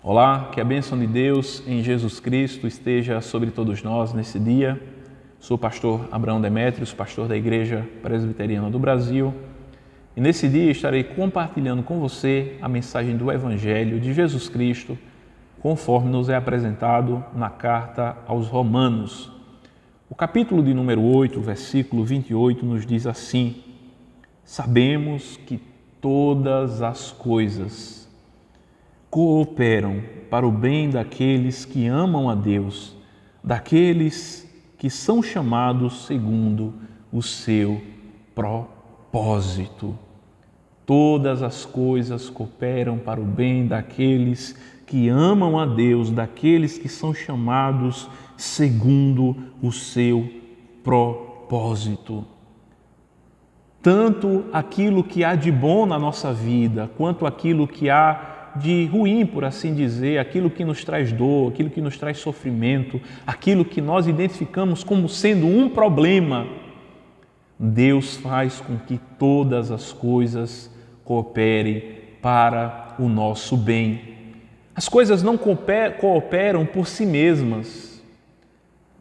Olá, que a bênção de Deus em Jesus Cristo esteja sobre todos nós nesse dia. Sou o pastor Abraão Demétrios, pastor da Igreja Presbiteriana do Brasil, e nesse dia estarei compartilhando com você a mensagem do Evangelho de Jesus Cristo, conforme nos é apresentado na carta aos Romanos. O capítulo de número 8, versículo 28, nos diz assim: sabemos que todas as coisas cooperam para o bem daqueles que amam a Deus, daqueles que são chamados segundo o seu propósito. Todas as coisas cooperam para o bem daqueles que amam a Deus, daqueles que são chamados segundo o seu propósito. Tanto aquilo que há de bom na nossa vida, quanto aquilo que há de ruim, por assim dizer, aquilo que nos traz dor, aquilo que nos traz sofrimento, aquilo que nós identificamos como sendo um problema, Deus faz com que todas as coisas cooperem para o nosso bem. As coisas não cooperam por si mesmas,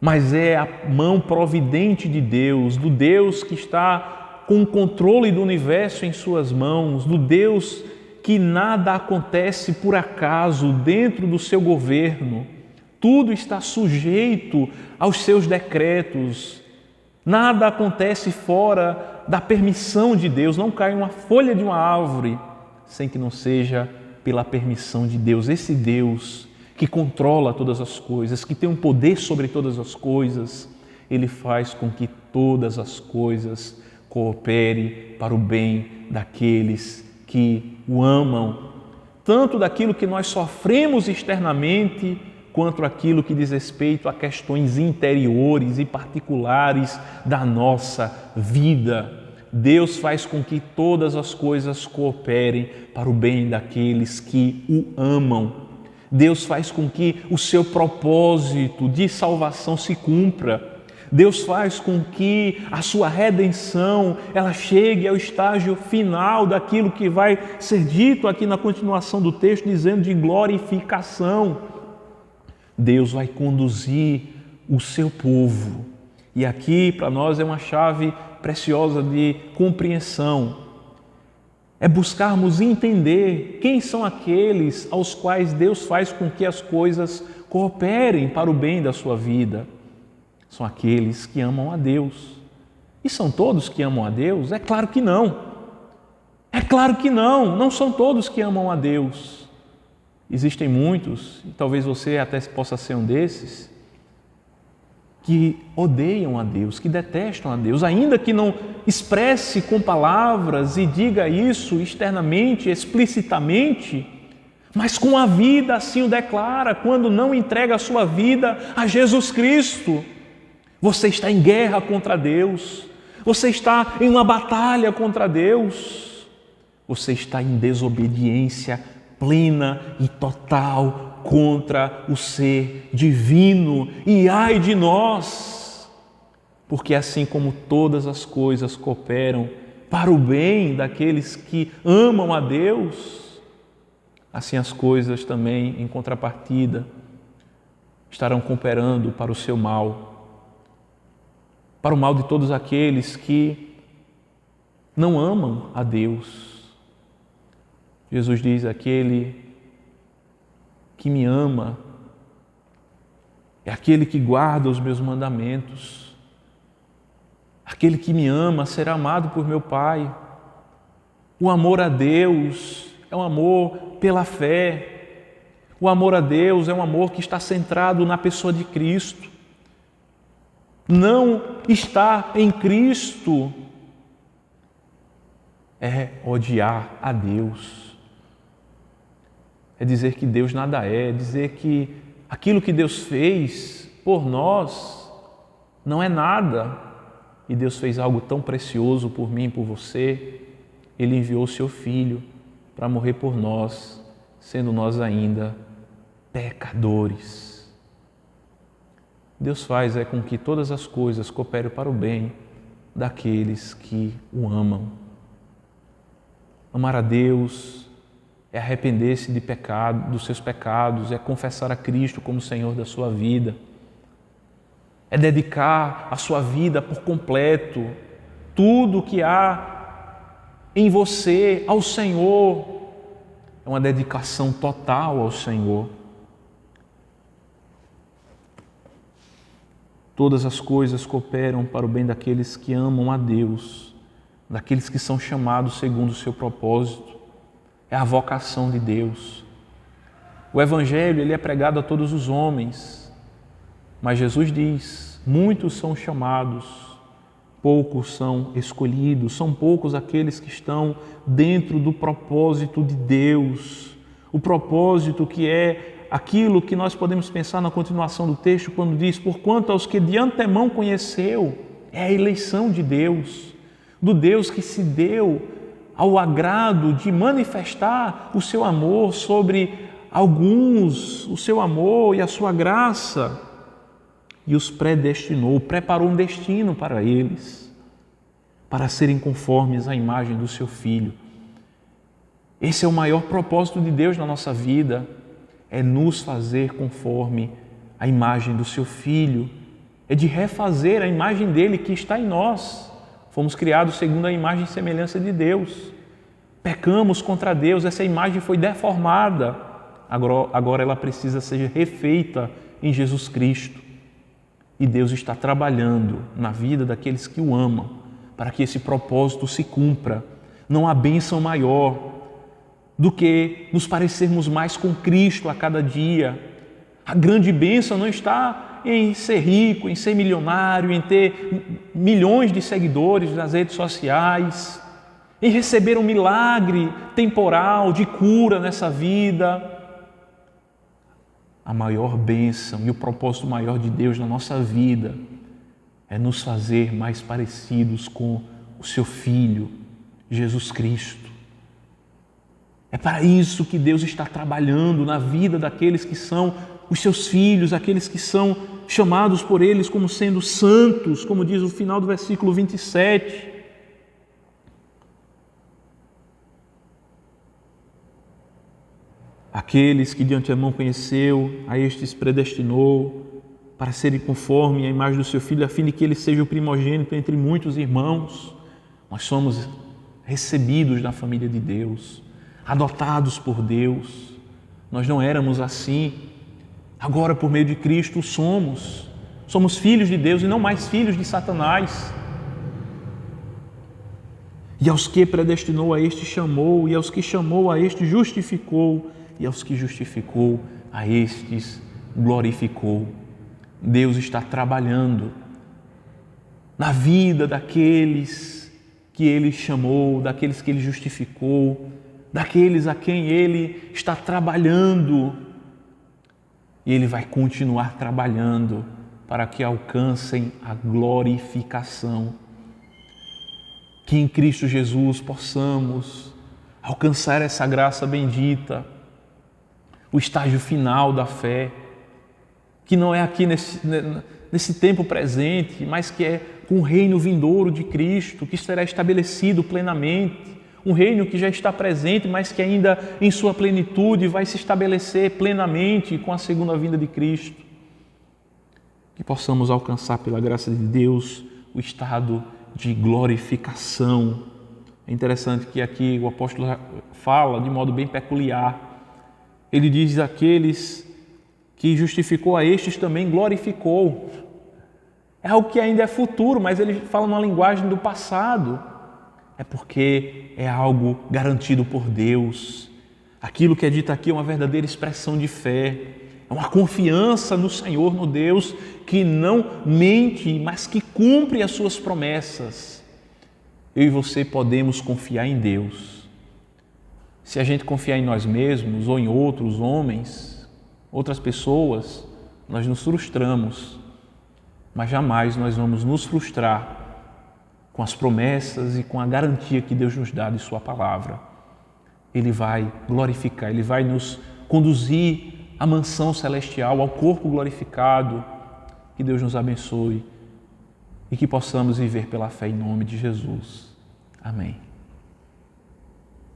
mas é a mão providente de Deus, do Deus que está com o controle do universo em suas mãos, do Deus que nada acontece por acaso dentro do seu governo. Tudo está sujeito aos seus decretos. Nada acontece fora da permissão de Deus. Não cai uma folha de uma árvore sem que não seja pela permissão de Deus. Esse Deus que controla todas as coisas, que tem um poder sobre todas as coisas, Ele faz com que todas as coisas cooperem para o bem daqueles que o amam, tanto daquilo que nós sofremos externamente, quanto aquilo que diz respeito a questões interiores e particulares da nossa vida. Deus faz com que todas as coisas cooperem para o bem daqueles que o amam. Deus faz com que o seu propósito de salvação se cumpra. Deus faz com que a sua redenção ela chegue ao estágio final daquilo que vai ser dito aqui na continuação do texto, dizendo de glorificação. Deus vai conduzir o seu povo. E aqui para nós é uma chave preciosa de compreensão. É buscarmos entender quem são aqueles aos quais Deus faz com que as coisas cooperem para o bem da sua vida. São aqueles que amam a Deus. E são todos que amam a Deus? É claro que não. É claro que não. Não são todos que amam a Deus. Existem muitos, e talvez você até possa ser um desses, que odeiam a Deus, que detestam a Deus, ainda que não expresse com palavras e diga isso externamente, explicitamente, mas com a vida assim o declara, quando não entrega a sua vida a Jesus Cristo. Você está em guerra contra Deus, você está em uma batalha contra Deus, você está em desobediência plena e total contra o ser divino. E ai de nós, porque assim como todas as coisas cooperam para o bem daqueles que amam a Deus, assim as coisas também, em contrapartida, estarão cooperando para o seu mal, para o mal de todos aqueles que não amam a Deus. Jesus diz: aquele que me ama é aquele que guarda os meus mandamentos. Aquele que me ama será amado por meu Pai. O amor a Deus é um amor pela fé. O amor a Deus é um amor que está centrado na pessoa de Cristo. Não estar em Cristo é odiar a Deus. É dizer que Deus nada é dizer que aquilo que Deus fez por nós não é nada. E Deus fez algo tão precioso por mim e por você. Ele enviou o seu Filho para morrer por nós, sendo nós ainda pecadores. Deus faz com que todas as coisas cooperem para o bem daqueles que o amam. Amar a Deus é arrepender-se de pecado, dos seus pecados, é confessar a Cristo como Senhor da sua vida, é dedicar a sua vida por completo, tudo que há em você ao Senhor. É uma dedicação total ao Senhor. Todas as coisas cooperam para o bem daqueles que amam a Deus, daqueles que são chamados segundo o seu propósito. É a vocação de Deus. O Evangelho, ele é pregado a todos os homens, mas Jesus diz: muitos são chamados, poucos são escolhidos, são poucos aqueles que estão dentro do propósito de Deus. O propósito que é aquilo que nós podemos pensar na continuação do texto, quando diz: porquanto aos que de antemão conheceu, é a eleição de Deus, do Deus que se deu ao agrado de manifestar o seu amor sobre alguns, o seu amor e a sua graça, e os predestinou, preparou um destino para eles, para serem conformes à imagem do seu Filho. Esse é o maior propósito de Deus na nossa vida, é nos fazer conforme a imagem do seu Filho, é de refazer a imagem dele que está em nós. Fomos criados segundo a imagem e semelhança de Deus. Pecamos contra Deus, essa imagem foi deformada. Agora ela precisa ser refeita em Jesus Cristo. E Deus está trabalhando na vida daqueles que o amam, para que esse propósito se cumpra. Não há bênção maior do que nos parecermos mais com Cristo a cada dia. A grande bênção não está em ser rico, em ser milionário, em ter milhões de seguidores nas redes sociais, em receber um milagre temporal de cura nessa vida. A maior bênção e o propósito maior de Deus na nossa vida é nos fazer mais parecidos com o seu Filho, Jesus Cristo. É para isso que Deus está trabalhando na vida daqueles que são os seus filhos, aqueles que são chamados por eles como sendo santos, como diz o final do versículo 27. Aqueles que de antemão conheceu, a estes predestinou para serem conforme a imagem do seu Filho, a fim de que ele seja o primogênito entre muitos irmãos. Nós somos recebidos na família de Deus, adotados por Deus. Nós não éramos assim. Agora, por meio de Cristo, somos filhos de Deus e não mais filhos de Satanás. E aos que predestinou, a este chamou, e aos que chamou, a este justificou, e aos que justificou, a estes glorificou. Deus está trabalhando na vida daqueles que Ele chamou, daqueles que Ele justificou, daqueles a quem Ele está trabalhando. E Ele vai continuar trabalhando para que alcancem a glorificação. Que em Cristo Jesus possamos alcançar essa graça bendita, o estágio final da fé, que não é aqui nesse tempo presente, mas que é com o reino vindouro de Cristo, que será estabelecido plenamente, um reino que já está presente, mas que ainda em sua plenitude vai se estabelecer plenamente com a segunda vinda de Cristo. Que possamos alcançar pela graça de Deus o estado de glorificação. É interessante que aqui o apóstolo fala de modo bem peculiar. Ele diz: aqueles que justificou a estes também glorificou. É algo que ainda é futuro, mas ele fala numa linguagem do passado. É porque é algo garantido por Deus. Aquilo que é dito aqui é uma verdadeira expressão de fé. É uma confiança no Senhor, no Deus que não mente, mas que cumpre as suas promessas. Eu e você podemos confiar em Deus. Se a gente confiar em nós mesmos ou em outros homens, outras pessoas, nós nos frustramos. Mas jamais nós vamos nos frustrar com as promessas e com a garantia que Deus nos dá de sua palavra. Ele vai glorificar, Ele vai nos conduzir à mansão celestial, ao corpo glorificado. Que Deus nos abençoe e que possamos viver pela fé em nome de Jesus. Amém.